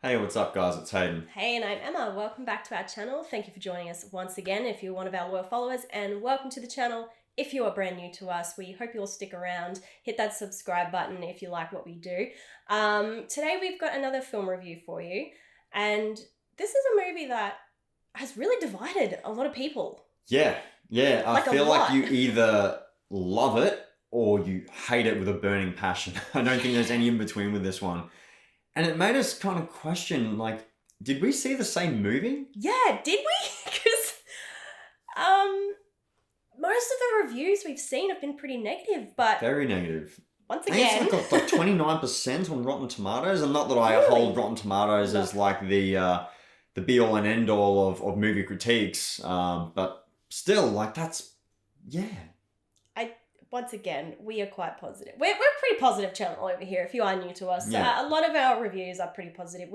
Hey, what's up, guys? It's Hayden. Hey, and I'm Emma. Welcome back to our channel. Thank you for joining us once again if you're one of our loyal followers, and welcome to the channel if you are brand new to us. We hope you'll stick around. Hit that subscribe button if you like what we do. Today we've got another film review for you, and this is a movie that has really divided a lot of people. Yeah. I Like a feel like lot. you either love it or you hate it with a burning passion. I don't think there's any in between with this one. And it made us kind of question, like, did we see the same movie? Yeah, did we? Because most of the reviews we've seen have been pretty negative, but Very negative. once I think again, it's like 29% on Rotten Tomatoes, and not that I Really? hold Rotten Tomatoes as like the be all and end all of movie critiques, but still, like yeah. once again, we are quite positive. We're a pretty positive channel over here if you are new to us. Yeah. A lot of our reviews are pretty positive.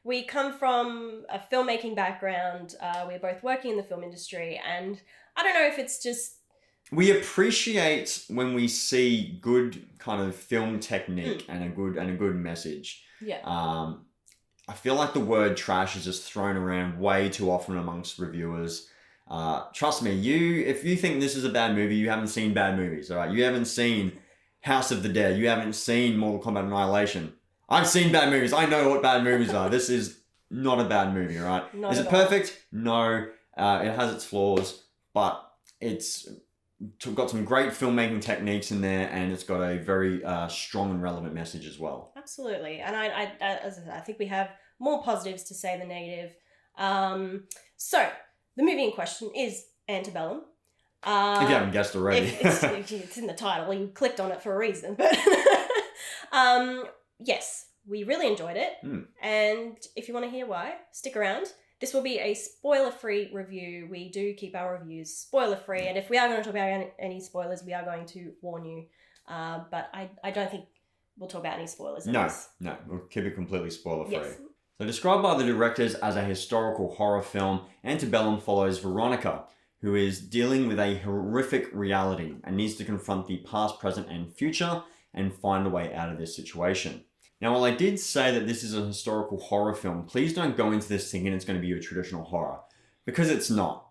We come from a filmmaking background. We're both working in the film industry, and I don't know if it's just... We appreciate when we see good kind of film technique and a good message. Yeah. I feel like the word trash is just thrown around way too often amongst reviewers. Trust me, if you think this is a bad movie, you haven't seen bad movies, all right? You haven't seen House of the Dead. You haven't seen Mortal Kombat Annihilation. I've seen bad movies. I know what bad movies are. This is not a bad movie, all right? Not Is at it all. perfect? No. It has its flaws, but it's got some great filmmaking techniques in there, and it's got a very strong and relevant message as well. Absolutely. And I think we have more positives to say than negative. So, the movie in question is Antebellum. If you haven't guessed already. It's in the title. You clicked on it for a reason. But yes, we really enjoyed it. And if you want to hear why, stick around. This will be a spoiler-free review. We do keep our reviews spoiler-free. And if we are going to talk about any spoilers, we are going to warn you. But I don't think we'll talk about any spoilers in this. No, we'll keep it completely spoiler-free. Yes. So described by the directors as a historical horror film, Antebellum follows Veronica, who is dealing with a horrific reality and needs to confront the past, present, and future and find a way out of this situation. Now, while I did say that this is a historical horror film, please don't go into this thinking it's going to be a traditional horror, because it's not.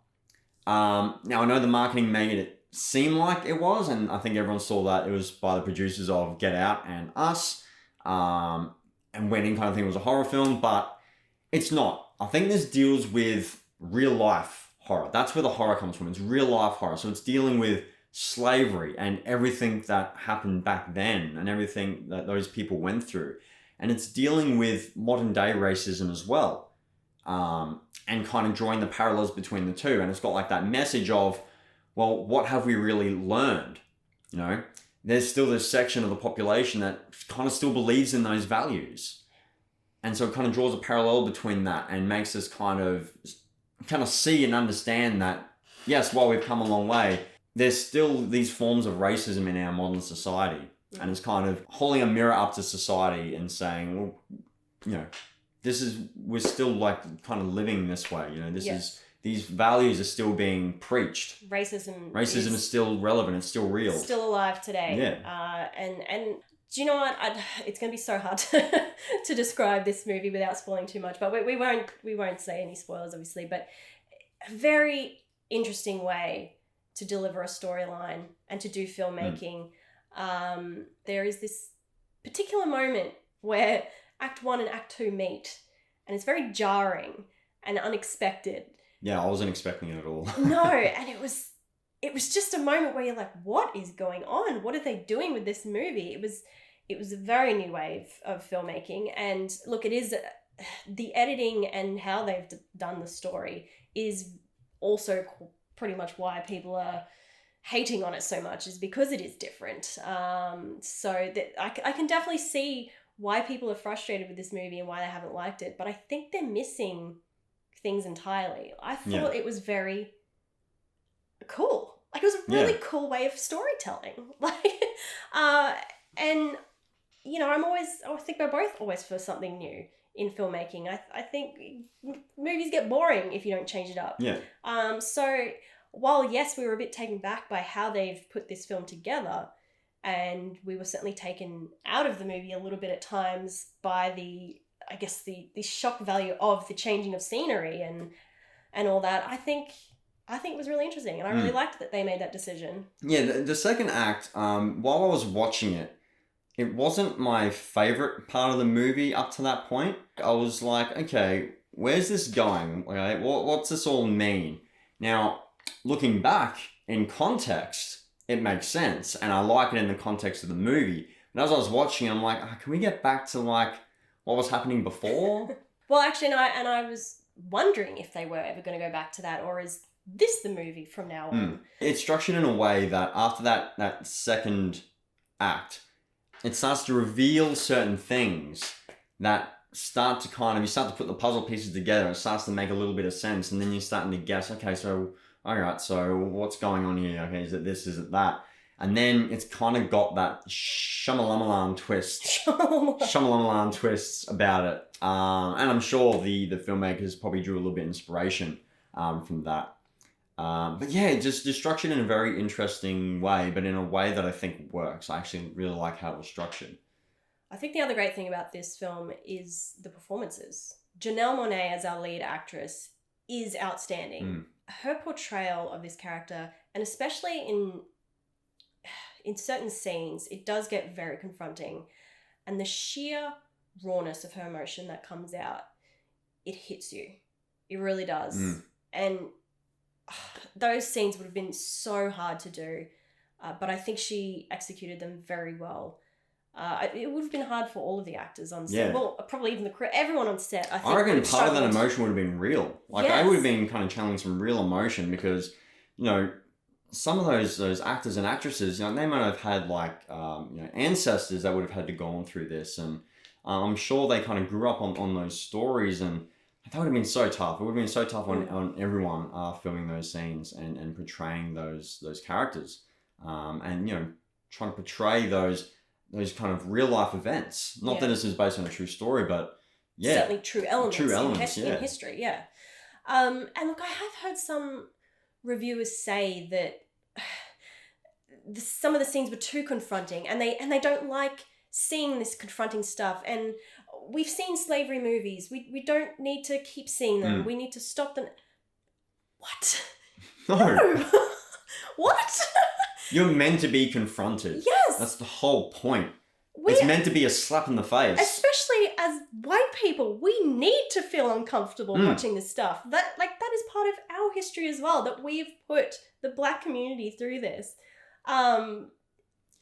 Now, I know the marketing made it seem like it was, and I think everyone saw that it was by the producers of Get Out and Us, and went in kind of thinking it was a horror film, but it's not. I think this deals with real life horror. That's where the horror comes from. It's real life horror. So it's dealing with slavery and everything that happened back then and everything that those people went through. And it's dealing with modern day racism as well. And kind of drawing the parallels between the two. And it's got like that message of, well, what have we really learned? You know, there's still this section of the population that kind of still believes in those values. And so it kind of draws a parallel between that and makes us kind of see and understand that, yes, while we've come a long way, there's still these forms of racism in our modern society. And it's kind of holding a mirror up to society and saying, well, you know, we're still like kind of living this way. You know, these values are still being preached. Racism is still relevant. It's still real. Still alive today. Yeah. And do you know what? It's going to be so hard to describe this movie without spoiling too much. But we won't say any spoilers, obviously. But a very interesting way to deliver a storyline and to do filmmaking. There is this particular moment where Act 1 and Act 2 meet, and it's very jarring and unexpected. Yeah, I wasn't expecting it at all. No, and it was just a moment where you're like, what is going on? What are they doing with this movie? It was a very new wave of filmmaking. And look, it is the editing and how they've done the story is also pretty much why people are hating on it so much, is because it is different. So that I can definitely see why people are frustrated with this movie and why they haven't liked it. But I think they're missing things entirely. I thought it was very cool. Like, it was a really cool way of storytelling. And you know, I think we're both always for something new in filmmaking. I think movies get boring if you don't change it up. Yeah. So while yes, we were a bit taken back by how they've put this film together, and we were certainly taken out of the movie a little bit at times by the I guess the shock value of the changing of scenery and all that, I think it was really interesting, and I really liked that they made that decision. Yeah, the second act, while I was watching it, it wasn't my favorite part of the movie up to that point. I was like, okay, where's this going? Okay, what's this all mean? Now, looking back in context, it makes sense, and I like it in the context of the movie. And as I was watching, I'm like, can we get back to like what was happening before? Well, actually, I was wondering if they were ever going to go back to that, or is this the movie from now on? It's structured in a way that after that second act, it starts to reveal certain things that start to you start to put the puzzle pieces together. It starts to make a little bit of sense, and then you're starting to guess, okay, so, all right, so what's going on here? Okay, is it this, is it that? And then it's kind of got that Shyamalan twist. Shyamalan twists about it. And I'm sure the filmmakers probably drew a little bit of inspiration from that. But yeah, just structured in a very interesting way, but in a way that I think works. I actually really like how it was structured. I think the other great thing about this film is the performances. Janelle Monae as our lead actress is outstanding. Her portrayal of this character, and especially in certain scenes, it does get very confronting. And the sheer rawness of her emotion that comes out, it hits you. It really does. And those scenes would have been so hard to do, but I think she executed them very well. It would have been hard for all of the actors on set. Yeah. Well, probably even the crew, everyone on set. I reckon part of that emotion would have been real. Like, I would have been kind of channeling some real emotion because, you know, some of those actors and actresses, you know, they might have had like, ancestors that would have had to go on through this, and I'm sure they kind of grew up on those stories, and that would have been so tough. It would have been so tough on everyone filming those scenes and portraying those characters, and, you know, trying to portray those kind of real life events. Not that this is based on a true story, but certainly true elements in history. Yeah, and look, I have heard some reviewers say that some of the scenes were too confronting, and they don't like seeing this confronting stuff. And we've seen slavery movies. We don't need to keep seeing them. We need to stop them. What? No. What? You're meant to be confronted. Yes. That's the whole point. It's meant to be a slap in the face. Especially as white people, we need to feel uncomfortable watching this stuff. That is part of our history as well, that we've put the black community through this. And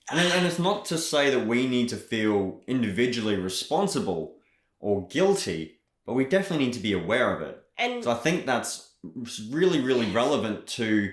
it's not to say that we need to feel individually responsible or guilty, but we definitely need to be aware of it. And so I think that's really, really relevant to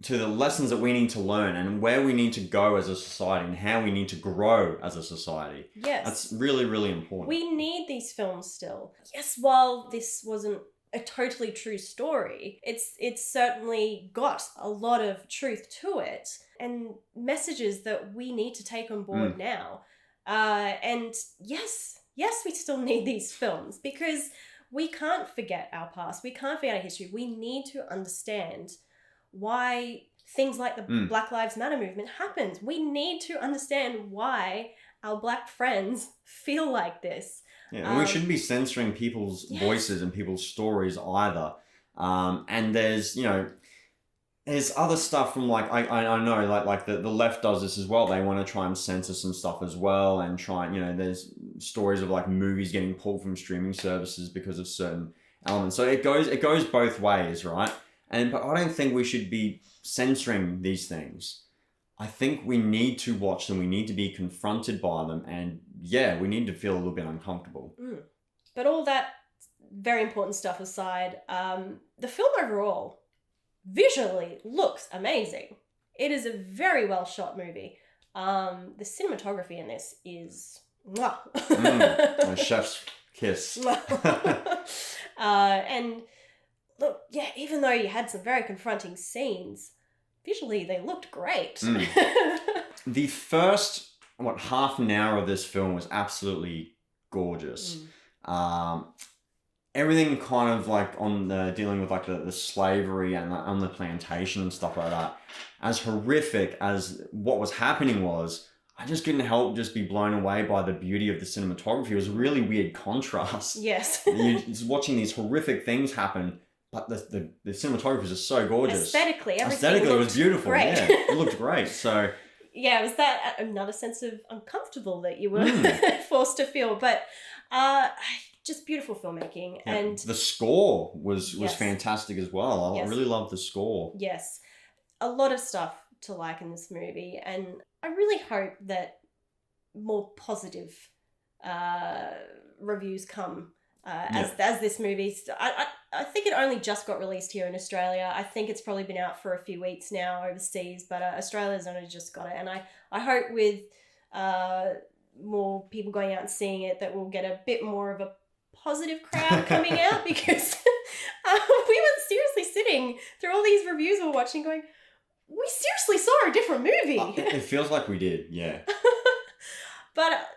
the lessons that we need to learn and where we need to go as a society and how we need to grow as a society. Yes. That's really, really important. We need these films still. Yes, while this wasn't a totally true story, it's certainly got a lot of truth to it and messages that we need to take on board now. And yes, we still need these films because we can't forget our past. We can't forget our history. We need to understand why things like the Black Lives Matter movement happens. We need to understand why our black friends feel like this. Yeah, and we shouldn't be censoring people's voices and people's stories either. And there's other stuff from like, I know like the left does this as well. They want to try and censor some stuff as well and try, there's stories of like movies getting pulled from streaming services because of certain elements. So it goes both ways, right? But I don't think we should be censoring these things. I think we need to watch them. We need to be confronted by them. And we need to feel a little bit uncomfortable. But all that very important stuff aside, the film overall visually looks amazing. It is a very well shot movie. The cinematography in this is mwah. A chef's kiss. And look, even though you had some very confronting scenes, visually they looked great. The first, half an hour of this film was absolutely gorgeous. Everything kind of like on dealing with like the slavery and on the plantation and stuff like that, as horrific as what was happening was, I just couldn't help just be blown away by the beauty of the cinematography. It was a really weird contrast. Yes. You're just watching these horrific things happen, but the cinematography is just so gorgeous. Aesthetically, everything Aesthetically, it was looked beautiful. great. Yeah, it looked great. So yeah, was that another sense of uncomfortable that you were forced to feel? But just beautiful filmmaking. yeah, And the score was Yes. fantastic as well. I Yes. really loved the score. yes, a lot of stuff to like in this movie. And I really hope that more positive reviews come as this movie. I think it only just got released here in Australia. I think it's probably been out for a few weeks now overseas, but Australia's only just got it. And I hope with more people going out and seeing it that we'll get a bit more of a positive crowd coming out, because we were seriously sitting through all these reviews we were watching going, we seriously saw a different movie. It feels like we did, yeah. But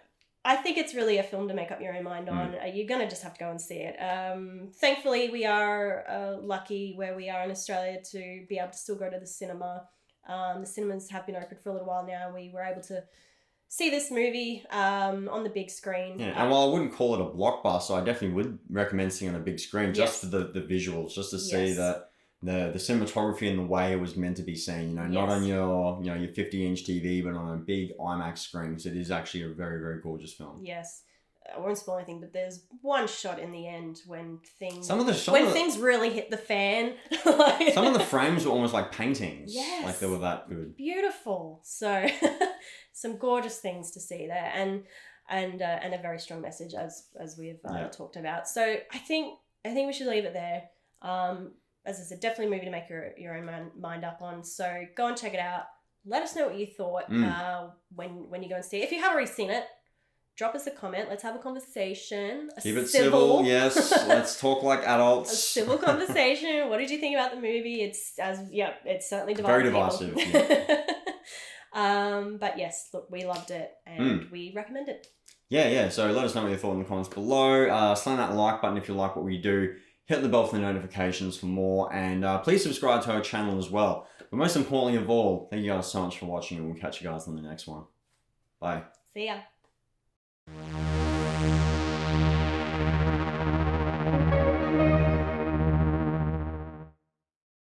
I think it's really a film to make up your own mind on. You're going to just have to go and see it. Thankfully, we are lucky where we are in Australia to be able to still go to the cinema. The cinemas have been open for a little while now. We were able to see this movie on the big screen. Yeah, and while I wouldn't call it a blockbuster, I definitely would recommend seeing on a big screen just Yes. for the visuals, just to see Yes. that the cinematography and the way it was meant to be seen, not on Yes. your your 50-inch TV, but on a big IMAX screen. So it is actually a very, very gorgeous film. Yes. I won't spoil anything, but there's one shot in the end when things Things really hit the fan. some of the frames were almost like paintings. Yes. Like they were that good. Beautiful. So some gorgeous things to see there, and a very strong message as we've talked about. So I think we should leave it there. As I said, definitely a movie to make your own mind up on. So go and check it out. Let us know what you thought when you go and see it. If you have already seen it, drop us a comment. Let's have a conversation. Keep it civil, yes. Let's talk like adults. A civil conversation. What did you think about the movie? It's certainly divided. Very people. divisive. But yes, look, we loved it and we recommend it. Yeah. So let us know what you thought in the comments below. Slam that like button if you like what we do. Hit the bell for the notifications for more, and please subscribe to our channel as well. But most importantly of all, thank you guys so much for watching, and we'll catch you guys on the next one. Bye. See ya.